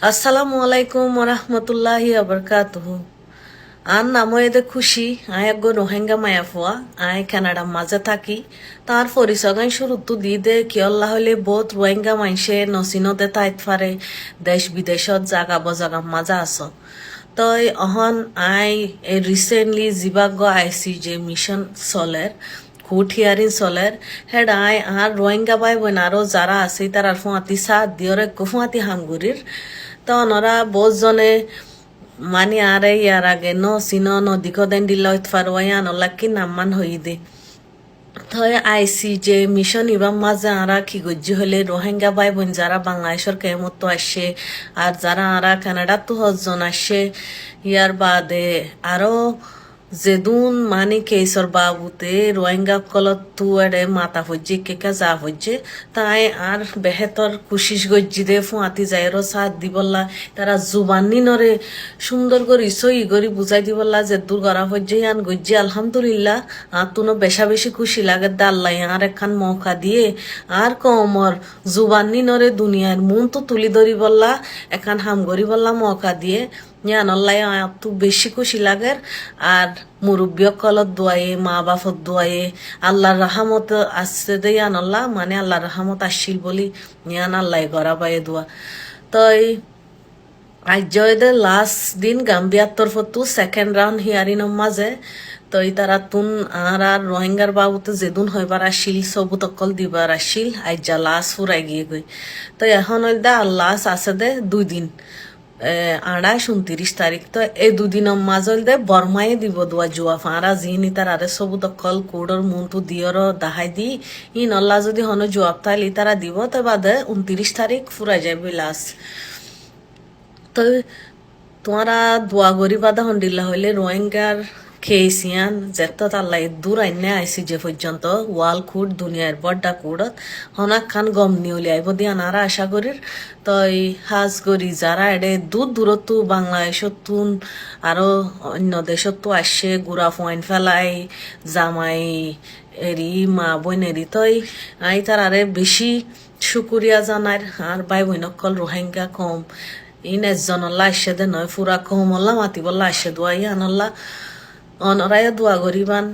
আসসালামু আলাইকুম ওরহমতুল্লাহি আবরকাতুহু। আর নামও এদের খুশি। আয় একগো রোহিঙ্গা মায়া ফুয়া। আয় কানাডা মাঝে থাকি। তার পরিচয় শুরুতো দি দে কি আল্লাহ হলে বহুত রোহিঙ্গা মাইসে নসিনতে তাইত ফারে দেশ বিদেশত জাগা বজাগা মাজা আস। তই অহন আই রিসেন্টলি জিবাগ আইসি যে মিশন চলের হুট হিয়ারিং চলের হেড আয় আর রোহিঙ্গা বাই বোন আরো যারা আছে তার আর ফুঁয়াতি সাত দিয়রে ফুঁয়াতি হামগুড়ির তো ওনারা বহুজনে মানে আরে ইয়ার আগে ন সিন নদীক দেন দিল ফারওয়াই আনলাকি নাম্মান হই দে থয় আইসি যে মিশন ইবাম মাঝে আরা কি গজ্জি হলে রোহিঙ্গা ভাই বোন যারা বাংলাদেশের কেমতো আসে আর যারা আরা কানাডা তো হজন আসে ইয়ার বাদে আরো যেদুন মানে কেসর বাবুতে রোহিঙ্গা কলত তু এড়ে মাতা হজ্জে কেকা যা হজ্জে তাই আর বেহেতর কুশিস গজ্জি দে ফুঁয়াতি যাইরো সাথ দিবল্লা তারা জুবানি নরে সুন্দর করে সই গরি বুঝাই দিবল্লা যে দূর করা হজ্জে আন গজ্জি আলহামদুলিল্লাহ আর তুনো বেশা বেশি খুশি লাগে দাল্লাই আর একখান মৌকা দিয়ে আর কমর জুবানি নরে দুনিয়ার মন তো তুলি ধরি বললা এখান হাম গরি বললা মৌকা দিয়ে আল্লাহ তো বেশি খুশি লাগে আর মুরব্বী কলত দোয়ায়ে মা বাপত দোয়ায়ে আল্লাহর রাহামত আসছে দে আল্লাহ মানে আল্লাহর রাহামত আসছিল বলি আল্লাহ গড়া পায়ে দোয়া তই আজ্যদে লাস্ট দিন গাম্বিয়ার তরফতো সেকেন্ড রাউন্ড হিয়ারিং মাঝে তই তারা তুন আর রোহিঙ্গার বাবুতে যেদুন হইবার আসিল সবুত অকল দিবার আসিল আজ্জা লাস্ট ফুরাই গিয়ে গই তো এখন দে আর লাস্ট আছে দে 2 দিন 28-29 তারিখ তো এই 2 দিনের মাজল দে বর্মায়ে দিব দোয়া জুয়া ফাঁড়া জিনি তার আরে সবু দখল কোডর মুন্টু দিয়র দাহাই দি ই নল্লা যদি হন জুয়াব তাইলি তারা দিব তো বাদে 29 তারিখ ফুরাই যাবে লাস্ট তো তোমারা দোয়া গরি বাদা হন্ডিল্লা হইলে রোহিঙ্গার খেয়েছিয়ান যেত তাল্লাই দূর আইনে আইসি যে পর্যন্ত ওয়াল খুট দুনিয়ার বড্ডা কুড়ত হনাক খান গম নিউলি আইব দিয়ে আনারা আশা করির তই হাজ গরি যারা এডে দূর দূরত্ব বাংলাদেশত তুন আরো অন্য দেশত তো আসছে গুড়া ফোয়াইন ফেলাই জামাই এরি মা বোন এরি তই আই তার আরে বেশি শুকুরিয়া জানার আর বাই বোনকল রোহিঙ্গা কম ইন এজনল্লা আসে দে নয় ফুরা কমল্লা মাতি বললা আসে দোয়াই আনল্লা অনরায় দোয়া করিবান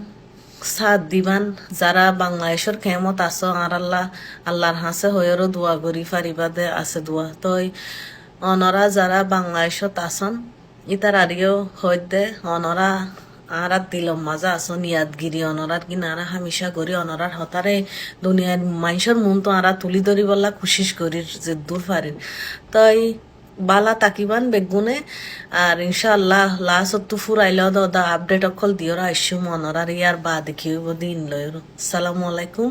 সাথ দিবান যারা বাংলাদেশের খেমত আছো আর আল্লাহর হাসে হয়েরও দোয়া করি ফারিবাদে আছে দোয়া তই অনরা যারা বাংলাদেশত আসন ইতার আরিও হইতে অনরা আর দিলম মাজা আছো নিয়াদগিরি অনরার কিনারা হামিশা করি অনরার হতারে দুনিয়ার মানুষের মন তো আরা তুলি ধরি বললা কুশিস করি যে দূর ফারিন তই বালা তাকিবান বেগুনে আর ইনশাআল্লাহ লাস্ট তো ফুরাইলেও দা আপডেট অকল দিওরা আইসু মনরার ইয়ার বা দেখিব দিন লয়। আসসালামু আলাইকুম।